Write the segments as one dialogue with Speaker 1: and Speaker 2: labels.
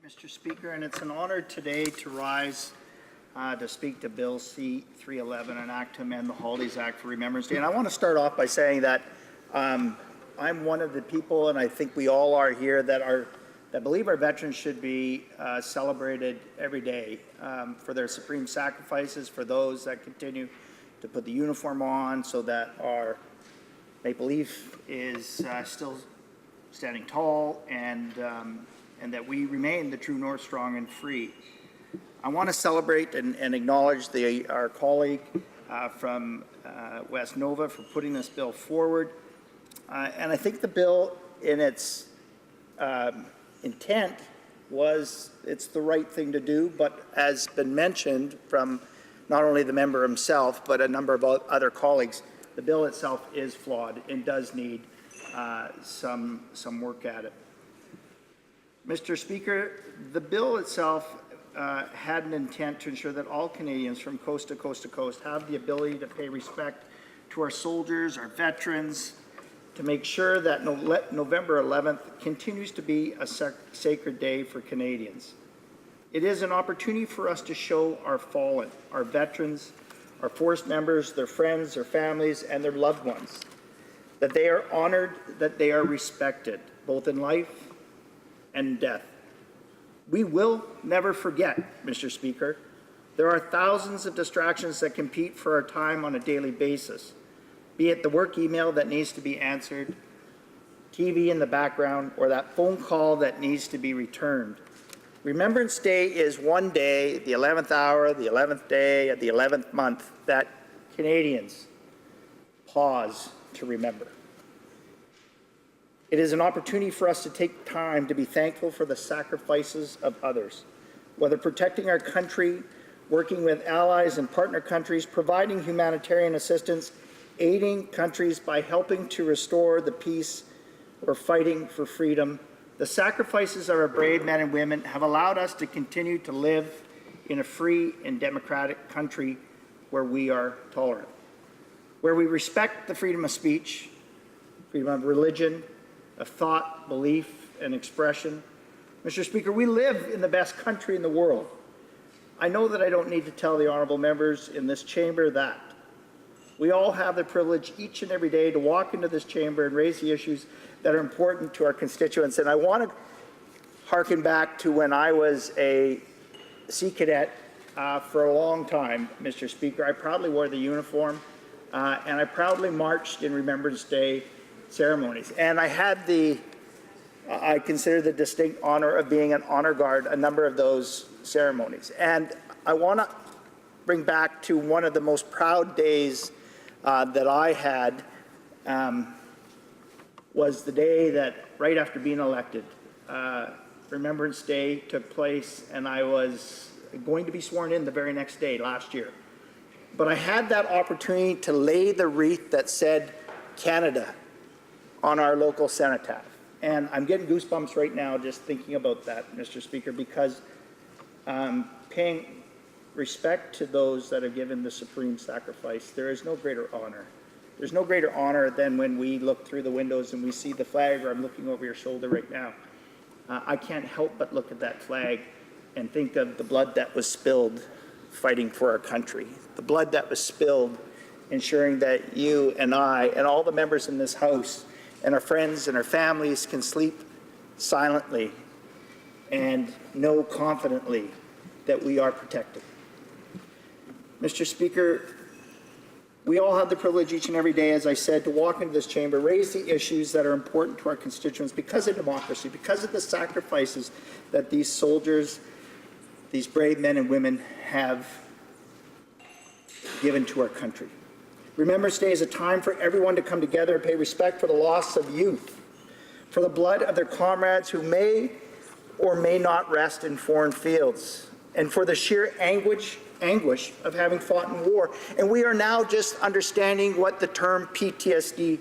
Speaker 1: Mr. Speaker, and it's an honor today to rise to speak to Bill C-311, an act to amend the Holidays Act for Remembrance Day. And I want to start off by saying that I'm one of the people, and I think we all are here, that believe our veterans should be celebrated every day for their supreme sacrifices, for those that continue to put the uniform on so that our maple leaf is still standing tall, and that we remain the true north, strong and free. I want to celebrate and acknowledge our colleague from West Nova for putting this bill forward. And I think the bill, in its intent, it's the right thing to do, but as been mentioned from not only the member himself, but a number of other colleagues, the bill itself is flawed and does need some work at it. Mr. Speaker, the bill itself had an intent to ensure that all Canadians from coast to coast to coast have the ability to pay respect to our soldiers, our veterans, to make sure that November 11th continues to be a sacred day for Canadians. It is an opportunity for us to show our fallen, our veterans, our force members, their friends, their families, and their loved ones, that they are honored, that they are respected, both in life and death. We will never forget, Mr. Speaker. There are thousands of distractions that compete for our time on a daily basis, be it the work email that needs to be answered, TV in the background, or that phone call that needs to be returned. Remembrance Day is one day, the 11th hour, the 11th day, of the 11th month, that Canadians pause to remember. It is an opportunity for us to take time to be thankful for the sacrifices of others, whether protecting our country, working with allies and partner countries, providing humanitarian assistance, aiding countries by helping to restore the peace, or fighting for freedom. The sacrifices of our brave men and women have allowed us to continue to live in a free and democratic country where we are tolerant, where we respect the freedom of speech, freedom of religion, of thought, belief, and expression. Mr. Speaker, we live in the best country in the world. I know that I don't need to tell the honourable members in this chamber that. We all have the privilege each and every day to walk into this chamber and raise the issues that are important to our constituents. And I want to harken back to when I was a Sea Cadet for a long time, Mr. Speaker. I proudly wore the uniform and I proudly marched in Remembrance Day ceremonies. And I had I consider the distinct honor of being an honor guard a number of those ceremonies. And I want to bring back to one of the most proud days that I had was the day that right after being elected, Remembrance Day took place, and I was going to be sworn in the very next day last year. But I had that opportunity to lay the wreath that said Canada on our local cenotaph. And I'm getting goosebumps right now just thinking about that, Mr. Speaker, because paying respect to those that have given the supreme sacrifice, there is no greater honor. There's no greater honor than when we look through the windows and we see the flag, or I'm looking over your shoulder right now. I can't help but look at that flag and think of the blood that was spilled fighting for our country, the blood that was spilled ensuring that you and I and all the members in this House and our friends and our families can sleep silently and know confidently that we are protected. Mr. Speaker, we all have the privilege each and every day, as I said, to walk into this chamber, raise the issues that are important to our constituents because of democracy, because of the sacrifices that these soldiers, these brave men and women have given to our country. Remembrance Day is a time for everyone to come together and pay respect for the loss of youth, for the blood of their comrades who may or may not rest in foreign fields, and for the sheer anguish of having fought in war. And we are now just understanding what the term PTSD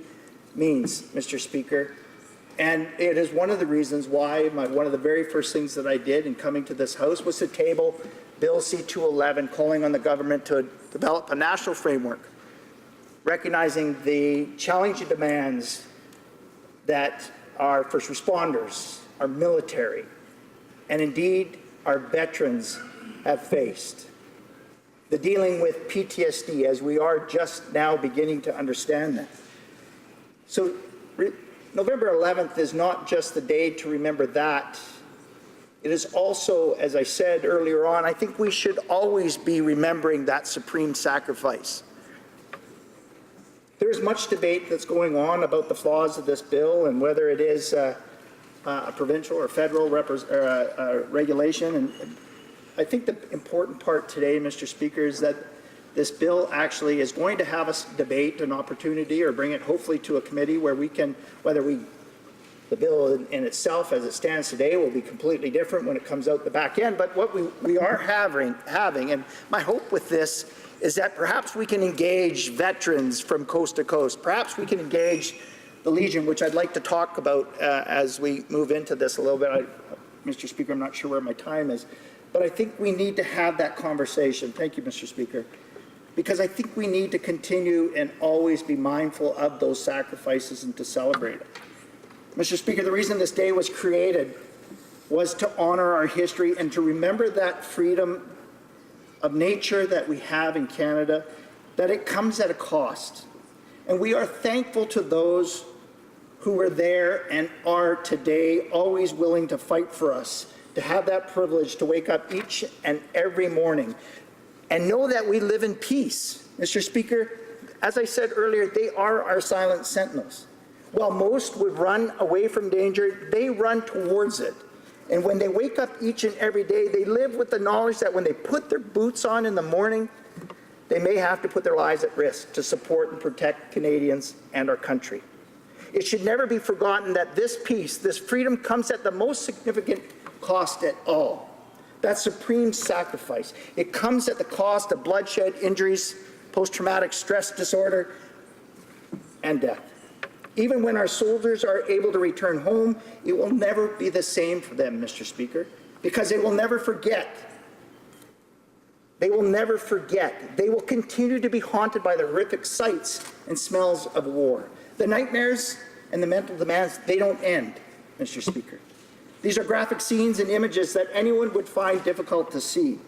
Speaker 1: means, Mr. Speaker. And it is one of the reasons why one of the very first things that I did in coming to this House was to table Bill C-211, calling on the government to develop a national framework, recognizing the challenging demands that our first responders, our military, and indeed our veterans have faced. The dealing with PTSD, as we are just now beginning to understand that. So November 11th is not just the day to remember that. It is also, as I said earlier on, I think we should always be remembering that supreme sacrifice. There is much debate that's going on about the flaws of this bill and whether it is a provincial or federal regulation. And I think the important part today, Mr. Speaker, is that this bill actually is going to have us debate an opportunity or bring it hopefully to a committee where we can, the bill in itself as it stands today will be completely different when it comes out the back end. But what we are having, and my hope with this is that perhaps we can engage veterans from coast to coast. Perhaps we can engage the Legion, which I'd like to talk about as we move into this a little bit. Mr. Speaker, I'm not sure where my time is, but I think we need to have that conversation. Thank you, Mr. Speaker. Because I think we need to continue and always be mindful of those sacrifices and to celebrate it. Mr. Speaker, the reason this day was created was to honor our history and to remember that freedom of nature that we have in Canada, that it comes at a cost. And we are thankful to those who were there and are today always willing to fight for us, to have that privilege to wake up each and every morning and know that we live in peace. Mr. Speaker, as I said earlier, they are our silent sentinels. While most would run away from danger, they run towards it. And when they wake up each and every day, they live with the knowledge that when they put their boots on in the morning, they may have to put their lives at risk to support and protect Canadians and our country. It should never be forgotten that this peace, this freedom, comes at the most significant cost at all. That supreme sacrifice. It comes at the cost of bloodshed, injuries, post-traumatic stress disorder, and death. Even when our soldiers are able to return home, it will never be the same for them, Mr. Speaker, because they will never forget. They will never forget. They will continue to be haunted by the horrific sights and smells of war. The nightmares and the mental demands, they don't end, Mr. Speaker. These are graphic scenes and images that anyone would find difficult to see.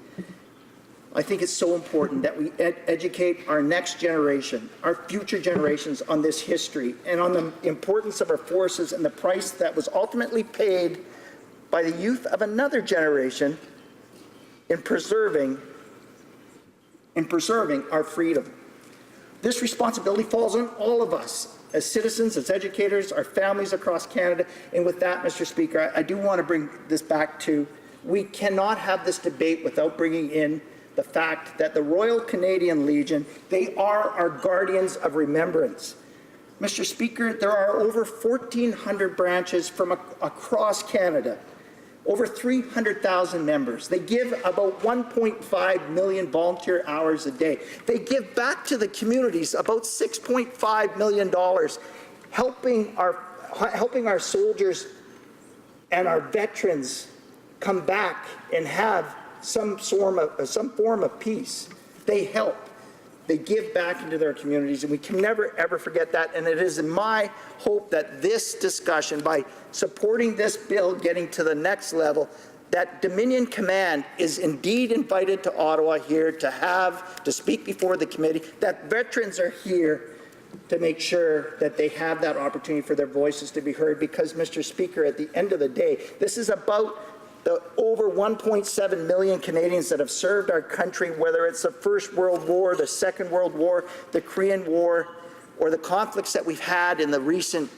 Speaker 1: I think it's so important that we educate our next generation, our future generations, on this history and on the importance of our forces and the price that was ultimately paid by the youth of another generation in preserving our freedom. This responsibility falls on all of us as citizens, as educators, our families across Canada. And with that, Mr. Speaker, I do want to bring this back to, we cannot have this debate without bringing in the fact that the Royal Canadian Legion, they are our guardians of remembrance. Mr. Speaker, there are over 1,400 branches from across Canada, over 300,000 members. They give about 1.5 million volunteer hours a day. They give back to the communities about $6.5 million, helping our soldiers and our veterans come back and have some form of peace. They help. They give back into their communities, and we can never, ever forget that. And it is my hope that this discussion, by supporting this bill getting to the next level, that Dominion Command is indeed invited to Ottawa here to speak before the committee, that veterans are here to make sure that they have that opportunity for their voices to be heard. Because, Mr. Speaker, at the end of the day, this is about the over 1.7 million Canadians that have served our country, whether it's the First World War, the Second World War, the Korean War, or the conflicts that we've had in the recent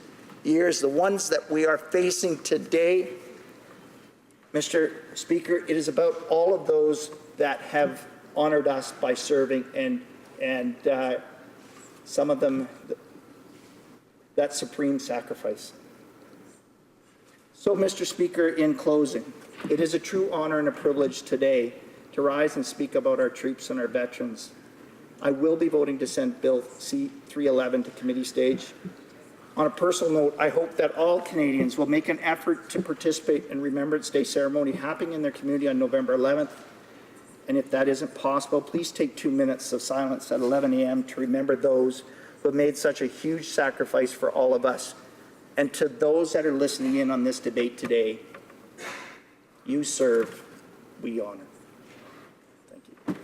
Speaker 1: years, the ones that we are facing today. Mr. Speaker, it is about all of those that have honored us by serving, and some of them, that supreme sacrifice. So, Mr. Speaker, in closing, it is a true honor and a privilege today to rise and speak about our troops and our veterans. I will be voting to send Bill C-311 to committee stage. On a personal note, I hope that all Canadians will make an effort to participate in Remembrance Day ceremony happening in their community on November 11th. And if that isn't possible, please take 2 minutes of silence at 11 a.m. to remember those who have made such a huge sacrifice for all of us. And to those that are listening in on this debate today, you served, we honor. Thank you.